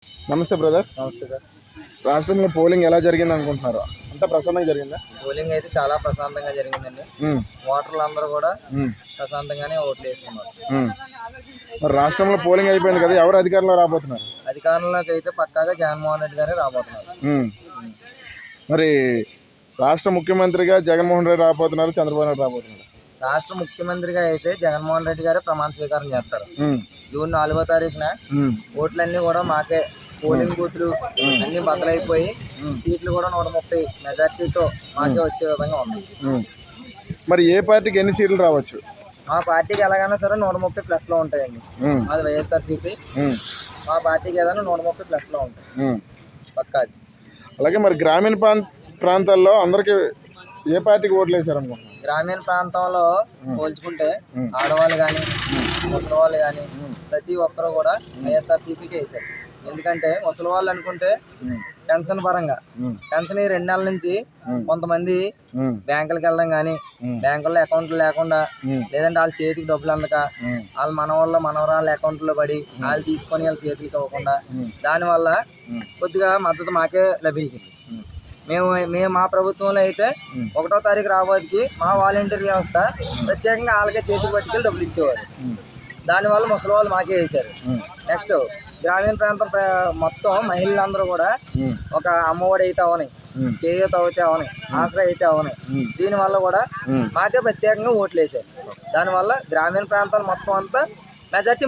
నమస్తే బ్రదర్. నమస్తే సార్. రాష్ట్రంలో పోలింగ్ ఎలా జరిగింది అనుకుంటున్నారు? అంతా ప్రశాంతంగా జరిగిందా? పోలింగ్ అయితే చాలా ప్రశాంతంగా జరిగిందండి. ఓటర్లు అందరూ కూడా ప్రశాంతంగానే ఓట్లు వేసుకున్నారు. మరి రాష్ట్రంలో పోలింగ్ అయిపోయింది కదా, ఎవరు అధికారంలో రాబోతున్నారు? అధికారంలోకి అయితే పక్కాగా జగన్మోహన్ రెడ్డి గారే రాబోతున్నారు. మరి రాష్ట్ర ముఖ్యమంత్రిగా జగన్మోహన్ రెడ్డి రాబోతున్నారు, చంద్రబాబు నాయుడు రాబోతున్నారు? రాష్ట్ర ముఖ్యమంత్రిగా అయితే జగన్మోహన్ రెడ్డి గారే ప్రమాణ స్వీకారం చేస్తారు. జూన్ 4వ తారీఖున ఓట్లన్నీ కూడా మాకే, పోలింగ్ బూత్లు అన్ని బద్దలైపోయి సీట్లు కూడా 130 మెజార్టీతో మాకే వచ్చే విధంగా ఉంది. మరి ఏ పార్టీకి ఎన్ని సీట్లు రావచ్చు? మా పార్టీకి ఎలాగైనా సరే 130+ లో ఉంటాయండి. అది వైఎస్ఆర్సీపీ. మా పార్టీకి ఏదైనా 130+ లో ఉంటాయి పక్కా. అలాగే మరి గ్రామీణ ప్రాంతాల్లో అందరికి ఏ పార్టీకి ఓట్లు వేసారనుకుంటున్నారు? గ్రామీణ ప్రాంతంలో పోల్చుకుంటే ఆడవాళ్ళు కానీ ముసలి వాళ్ళు కానీ ప్రతి ఒక్కరూ కూడా వైఎస్ఆర్సీపీకి వేశారు. ఎందుకంటే ముసలి వాళ్ళు అనుకుంటే పెన్షన్ పరంగా పెన్షన్ 2 నెలల నుంచి కొంతమంది బ్యాంకులకు వెళ్ళడం కానీ, బ్యాంకుల్లో అకౌంట్లు లేకుండా, లేదంటే వాళ్ళ చేతికి డబ్బులు అందక వాళ్ళ మనవరాళ్ళ అకౌంట్లో పడి వాళ్ళు తీసుకొని వాళ్ళ చేతికి ఇవ్వకుండా, దానివల్ల కొద్దిగా మద్దతు మాకే లభించింది. మేము మా ప్రభుత్వంలో అయితే 1వ తారీఖు రాబోతుకి మా వాలంటీర్ వ్యవస్థ ప్రత్యేకంగా వాళ్ళకే చేతికి పట్టుకెళ్ళి డబ్బులు ఇచ్చేవారు. దానివల్ల ముసలి వాళ్ళు మాకే వేశారు. నెక్స్ట్ గ్రామీణ ప్రాంతం మొత్తం మహిళలందరూ కూడా ఒక అమ్మఒడి అయితే అవనాయి, చేయూత అయితే అవనాయి, ఆసరా అయితే అవనాయి. దీనివల్ల కూడా మాకే ప్రత్యేకంగా ఓట్లు వేశారు. దానివల్ల గ్రామీణ ప్రాంతాలు మొత్తం అంతా మెజార్టీ